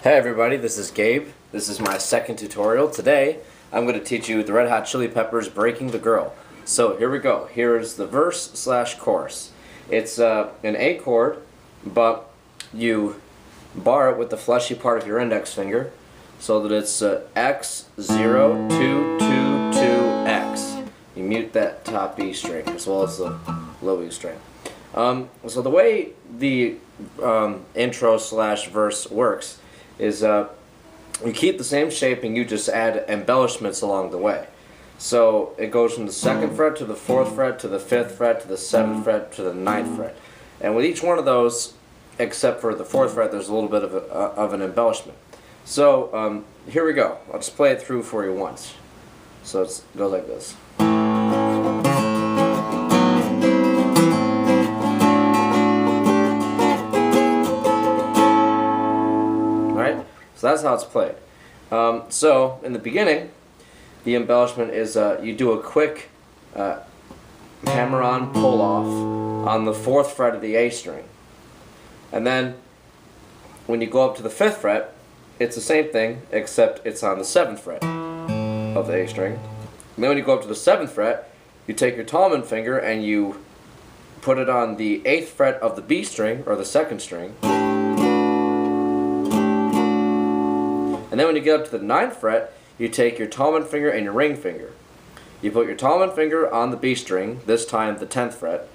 Hey everybody, this is Gabe. This is my second tutorial. Today, I'm going to teach you the Red Hot Chili Peppers' Breaking the Girl. So here we go. Here's the verse/chorus. It's an A chord, but you bar it with the fleshy part of your index finger so that it's X, 0, 2, 2, 2, X. You mute that top E string as well as the low E string. So the way the intro/verse works is you keep the same shape and you just add embellishments along the way. So it goes from the 2nd fret to the 4th fret to the 5th fret to the 7th fret to the 9th fret. And with each one of those, except for the 4th fret, there's a little bit of an embellishment. So here we go. I'll just play it through for you once. So it goes like this. So that's how it's played. So in the beginning, the embellishment is you do a quick hammer-on pull-off on the 4th fret of the A string. And then when you go up to the 5th fret, it's the same thing, except it's on the 7th fret of the A string. And then when you go up to the 7th fret, you take your Tallman finger and you put it on the 8th fret of the B string, or the 2nd string. And then when you get up to the 9th fret, you take your Tallman finger and your ring finger. You put your Tallman finger on the B string, this time the 10th fret.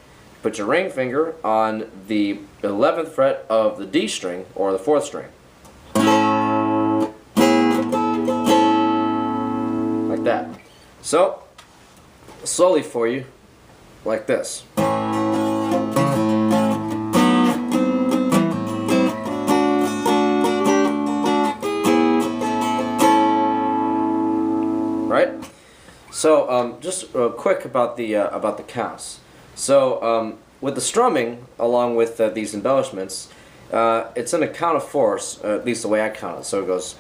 Put your ring finger on the 11th fret of the D string, or the 4th string. Like that. So, slowly for you, like this. Right? So just quick about the counts. So with the strumming, along with these embellishments, it's in a count of 4, at least the way I count it. So it goes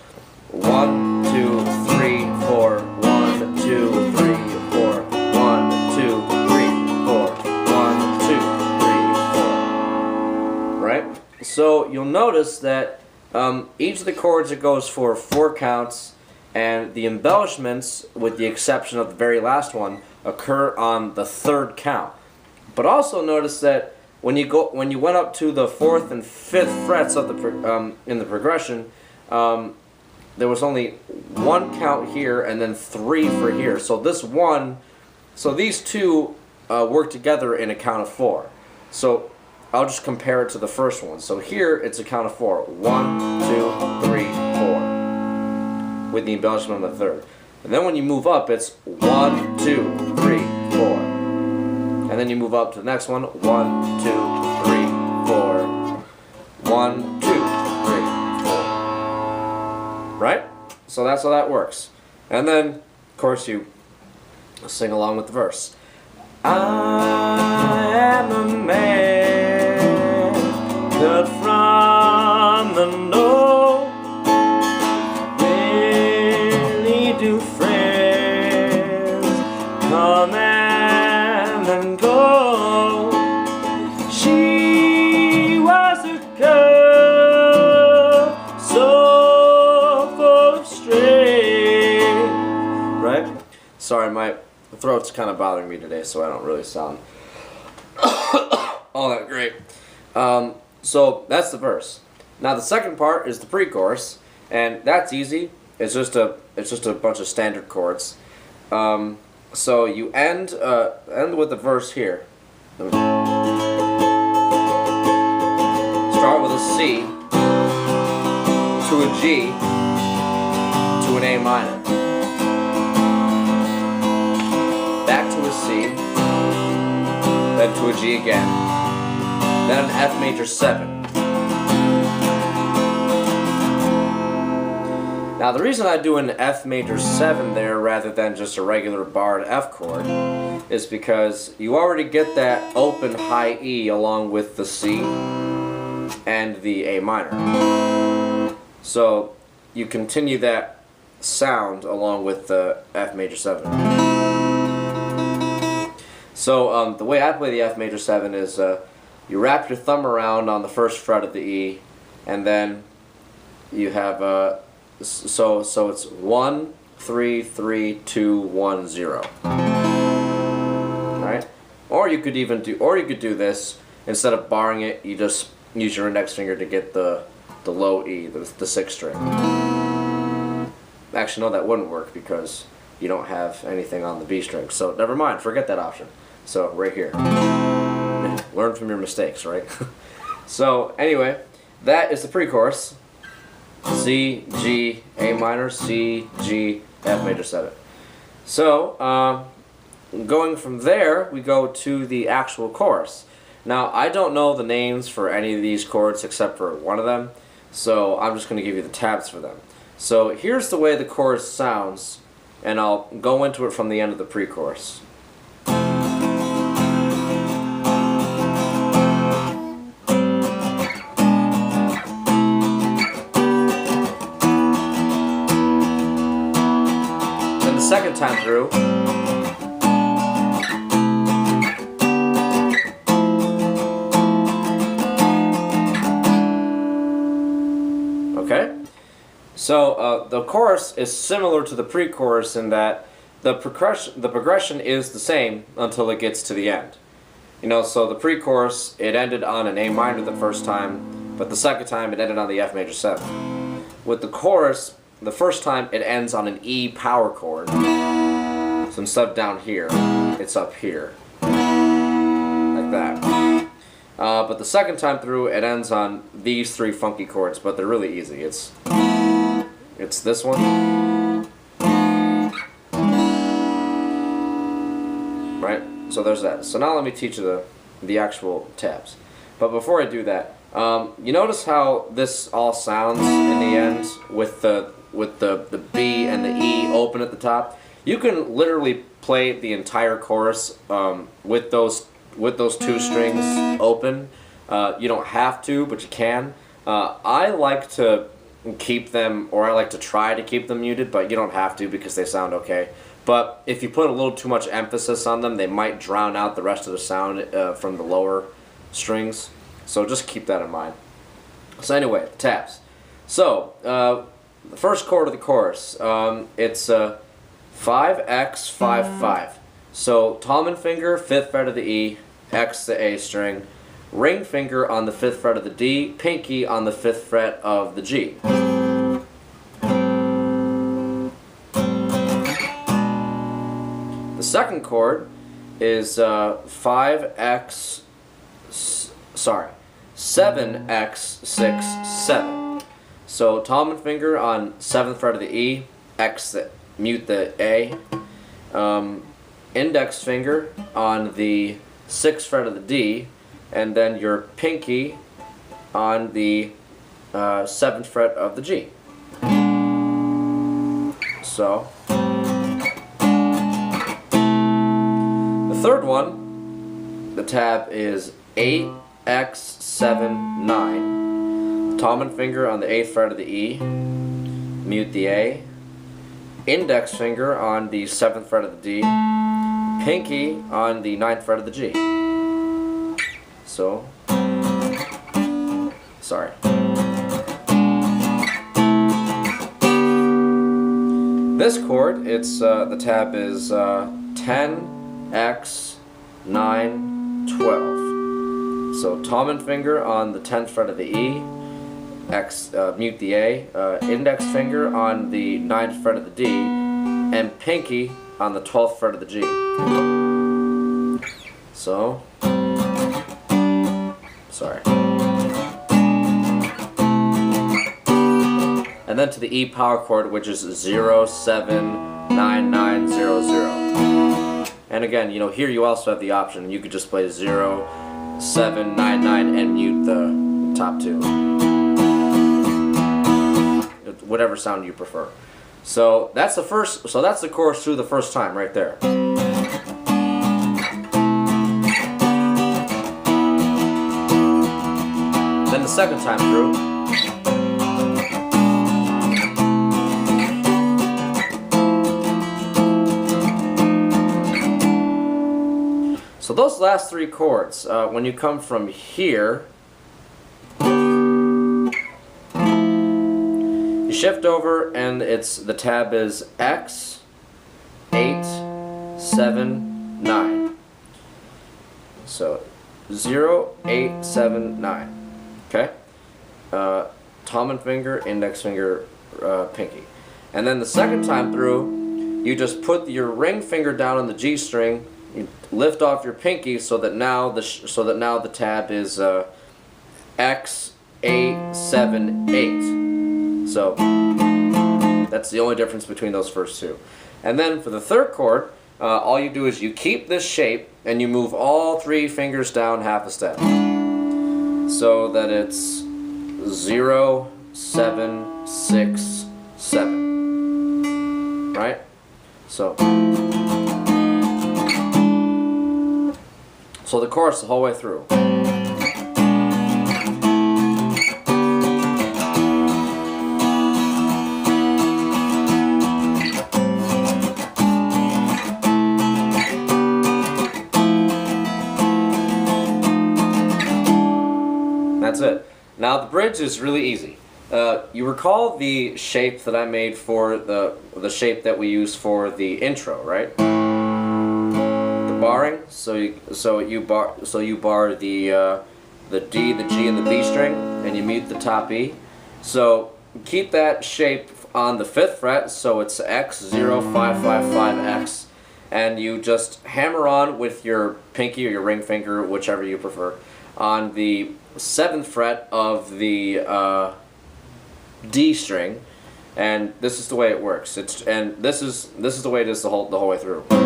1, 2, 3, 4, 1, 2, 3, 4, 1, 2, 3, 4, 1, 2, 3, 4. Right? So you'll notice that each of the chords it goes for 4 counts. And the embellishments, with the exception of the very last one, occur on the 3rd count. But also notice that when you went up to the 4th and 5th frets of the in the progression, there was only 1 count here and then 3 for here. So these two work together in a count of 4. So I'll just compare it to the first one. So here it's a count of 4. 1, 2, 3, 4. With the embellishment on the 3rd. And then when you move up, it's 1, 2, 3, 4. And then you move up to the next one, 1, 2, 3, 4. 1, 2, 3, 4. Right? So that's how that works. And then, of course, you sing along with the verse. I am a man cut from the north. Do friends come and go? She was a girl so full of strength. Right? Sorry, my throat's kind of bothering me today, so I don't really sound all that great. So that's the verse. Now the second part is the pre-chorus, and that's easy. It's just a bunch of standard chords. So you end with the verse here. Start with a C to a G to an A minor. Back to a C, then to a G again, then an F major 7. Now the reason I do an F major 7 there rather than just a regular barred F chord is because you already get that open high E along with the C and the A minor. So you continue that sound along with the F major 7. So the way I play the F major 7 is you wrap your thumb around on the first fret of the E, and then you have so it's 1 3 3 2 1 0. All right, or you could do this instead of barring it. You just use your index finger to get the low E, the sixth string. Actually, no, that wouldn't work because you don't have anything on the B string. So never mind, forget that option. So right here, learn from your mistakes, right? So anyway, that is the pre-chorus. C, G, A minor, C, G, F major 7. So going from there, we go to the actual chorus. Now, I don't know the names for any of these chords except for one of them, so I'm just going to give you the tabs for them. So here's the way the chorus sounds, and I'll go into it from the end of the pre-chorus. Then the second time through, okay? So the chorus is similar to the pre-chorus in that the progression is the same until it gets to the end. You know, so the pre-chorus, it ended on an A minor the first time, but the second time it ended on the F major 7. With the chorus, the first time it ends on an E power chord. So instead of down here, it's up here. Like that. But the second time through, it ends on these three funky chords, but they're really easy. It's this one, right? So there's that. So now let me teach you the actual tabs. But before I do that, you notice how this all sounds in the end with the B and the E open at the top. You can literally play the entire chorus with those two strings open. You don't have to, but you can. I like to keep them, or I like to try to keep them muted, but you don't have to because they sound okay. But if you put a little too much emphasis on them, they might drown out the rest of the sound from the lower strings. So just keep that in mind. So anyway, the tabs. So the first chord of the chorus, it's 5X 5 5. So Thumb finger, 5th fret of the E, X the A string, ring finger on the 5th fret of the D, pinky on the 5th fret of the G. The second chord is 7X 6 7. So Thumb finger on 7th fret of the E, X the mute the A, index finger on the 6th fret of the D, and then your pinky on the 7th fret of the G. So the third one, the tab is 8X7 9. Thumb and finger on the 8th fret of the E, mute the A, index finger on the 7th fret of the D, pinky on the 9th fret of the G. So, sorry. This chord, it's the tab is 10X 9 12. So Thumb and finger on the 10th fret of the E, X mute the A, index finger on the 9th fret of the D, and pinky on the 12th fret of the G. So, sorry. And then to the E power chord, which is 0 7 9 9 0 0. And again, you know, here you also have the option. You could just play 0 7 9 9 and mute the top two. Whatever sound you prefer. So that's the first. So that's the chorus through the first time right there. Then the second time through. So those last three chords, when you come from here you shift over, and the tab is X, 8, 7, 9. So 0, 8, 7, 9. Okay? Thumb and finger, index finger, pinky. And then the second time through, you just put your ring finger down on the G string, you lift off your pinky so that now the tab is X, 8, 7, 8. So that's the only difference between those first two. And then for the third chord, all you do is you keep this shape and you move all 3 fingers down half a step. So that it's 0, 7, 6, 7. Right? So the chorus the whole way through. That's it. Now the bridge is really easy. You recall the shape that I made for the shape that we use for the intro, right? The barring. So you bar the D, the G, and the B string, and you mute the top E. So keep that shape on the 5th fret. So it's X 0 5 5 5 X, and you just hammer on with your pinky or your ring finger, whichever you prefer, on the 7th fret of the D string, and this is the way it works. This is the way it is the whole way through. 1,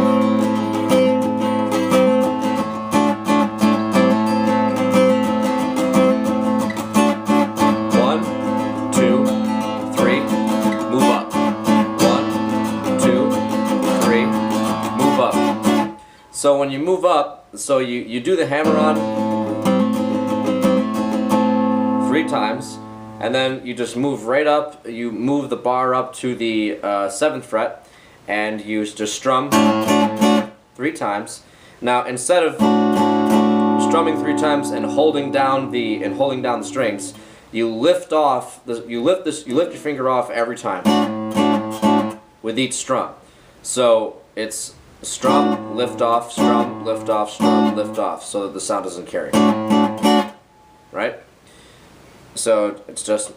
2, 3, move up. 1, 2, 3, move up. So when you move up, so you do the hammer on 3 times, and then you just move right up. You move the bar up to the 7th fret, and you just strum 3 times. Now instead of strumming 3 times and holding down the strings, you lift your finger off every time with each strum. So it's strum, lift off, strum, lift off, strum, lift off, so that the sound doesn't carry. Right? So it's just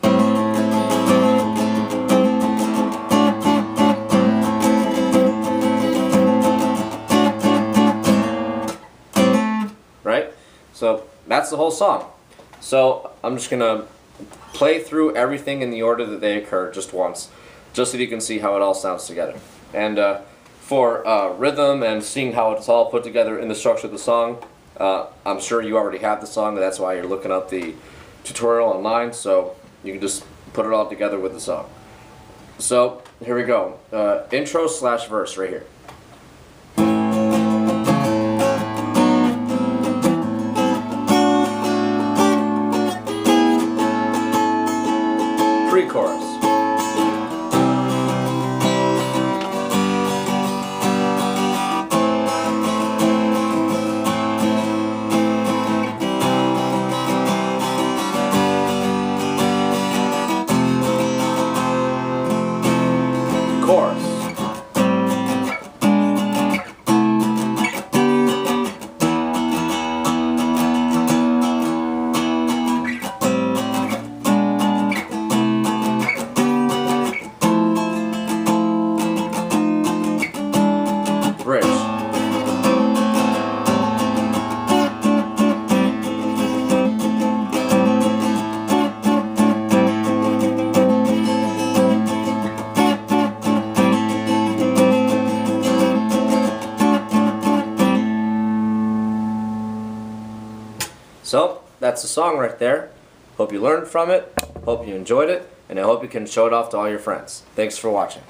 right? So that's the whole song. So I'm just gonna play through everything in the order that they occur just once, just so you can see how it all sounds together. And for rhythm and seeing how it's all put together in the structure of the song, I'm sure you already have the song, and that's why you're looking up the tutorial online, so you can just put it all together with the song. So here we go. Intro / verse right here. Pre-chorus. Chorus. Bridge. So, that's the song right there. Hope you learned from it, hope you enjoyed it, and I hope you can show it off to all your friends. Thanks for watching.